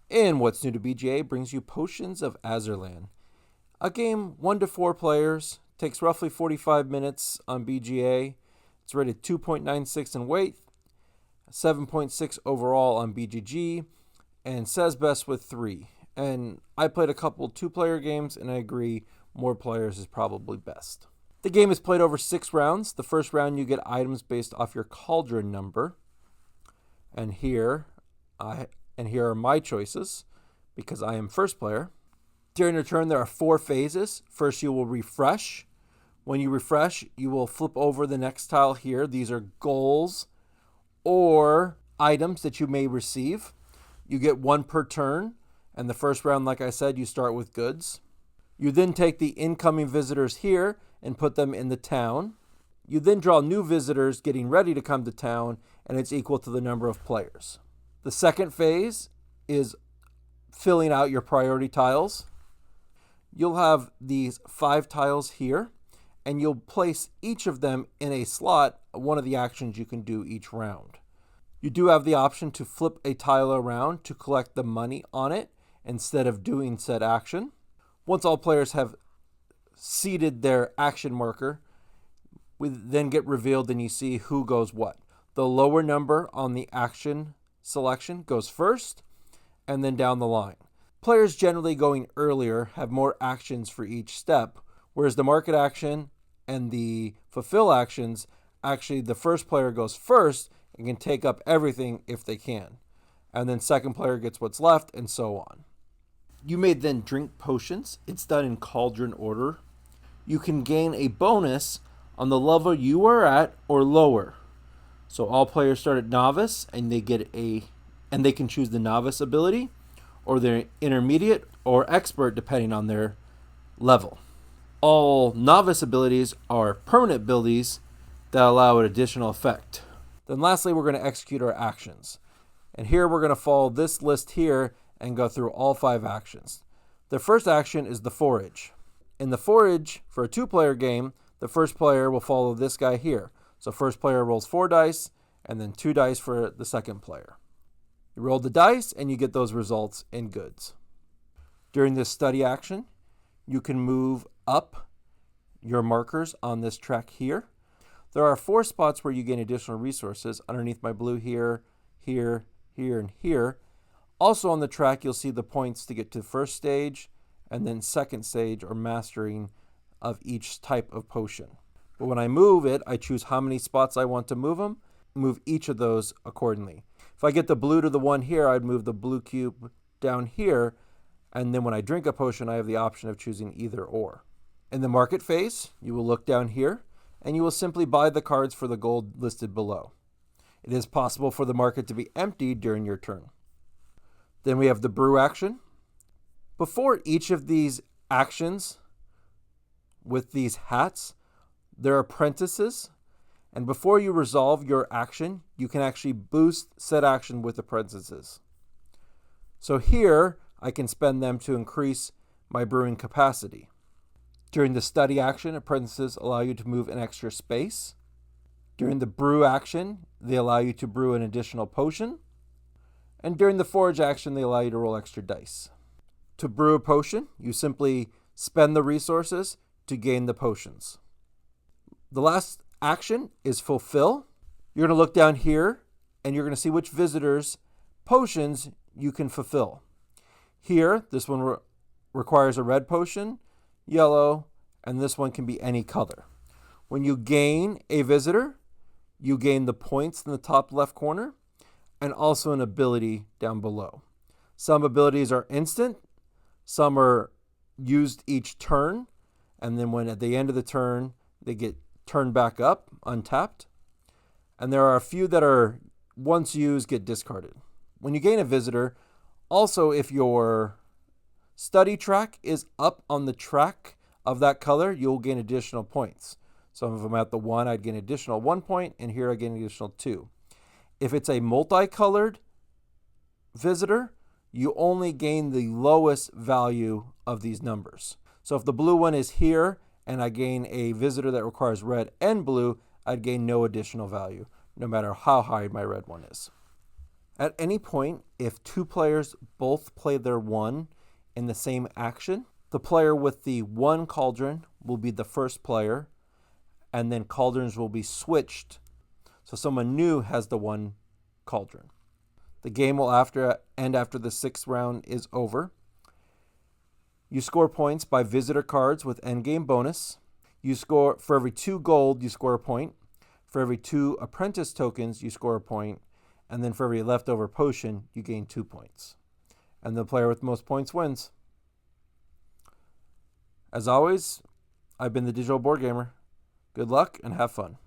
And What's New to BGA brings you Potions of Azerland. A game 1 to 4 players, takes roughly 45 minutes on BGA. It's rated 2.96 in weight, 7.6 overall on BGG, and says best with 3. And I played a couple 2-player games, and I agree more players is probably best. The game is played over 6 rounds. The first round you get items based off your cauldron number. And here are my choices because I am first player. During your turn, there are 4 phases. First, you will refresh. When you refresh, you will flip over the next tile here. These are goals or items that you may receive. You get 1 per turn. And the first round, like I said, you start with goods. You then take the incoming visitors here and put them in the town. You then draw new visitors getting ready to come to town, and it's equal to the number of players. The second phase is filling out your priority tiles. You'll have these 5 tiles here, and you'll place each of them in a slot, one of the actions you can do each round. You do have the option to flip a tile around to collect the money on it instead of doing said action. Once all players have seated their action marker, we then get revealed and you see who goes what. The lower number on the action selection goes first, and then down the line. Players generally going earlier have more actions for each step, whereas the market action and the fulfill actions, actually the first player goes first and can take up everything if they can. And then second player gets what's left, and so on. You may then drink potions. It's done in cauldron order. You can gain a bonus on the level you are at or lower. So all players start at novice, and they can choose the novice ability, or their intermediate or expert depending on their level. All novice abilities are permanent abilities that allow an additional effect. Then lastly, we're going to execute our actions. And here we're going to follow this list here and go through all 5 actions. The first action is the forage. In the forage, for a 2-player game, the first player will follow this guy here. So first player rolls 4 dice, and then 2 dice for the second player. You roll the dice, and you get those results in goods. During this study action, you can move up your markers on this track here. There are 4 spots where you gain additional resources underneath my blue here, here, here, and here. Also on the track, you'll see the points to get to the first stage and then second stage or mastering of each type of potion. But when I move it, I choose how many spots I want to move each of those accordingly. If I get the blue to the one here, I'd move the blue cube down here, and then when I drink a potion, I have the option of choosing either or. In the market phase, you will look down here, and you will simply buy the cards for the gold listed below. It is possible for the market to be emptied during your turn. Then we have the brew action. Before each of these actions with these hats, there are apprentices, and before you resolve your action, you can actually boost said action with apprentices. So here, I can spend them to increase my brewing capacity. During the study action, apprentices allow you to move an extra space. During the brew action, they allow you to brew an additional potion. And during the forage action, they allow you to roll extra dice. To brew a potion, you simply spend the resources to gain the potions. The last action is fulfill. You're going to look down here, and you're going to see which visitors' potions you can fulfill. Here, this one requires a red potion, yellow, and this one can be any color. When you gain a visitor, you gain the points in the top left corner and also an ability down below. Some abilities are instant, some are used each turn, and then when at the end of the turn, they get turned back up, untapped. And there are a few that are, once used, get discarded. When you gain a visitor, also if your study track is up on the track of that color, you'll gain additional points. So if I'm at the 1, I'd gain additional 1 point, and here I gain additional 2. If it's a multicolored visitor, you only gain the lowest value of these numbers. So if the blue one is here, and I gain a visitor that requires red and blue, I'd gain no additional value, no matter how high my red one is. At any point, if two players both play their 1 in the same action, the player with the 1 cauldron will be the first player, and then cauldrons will be switched. So someone new has the 1 cauldron. The game will end after the 6th round is over. You score points by visitor cards with endgame bonus. You score for every 2 gold, you score a point. For every 2 apprentice tokens, you score a point. And then for every leftover potion, you gain 2 points. And the player with the most points wins. As always, I've been the Digital Board Gamer. Good luck and have fun.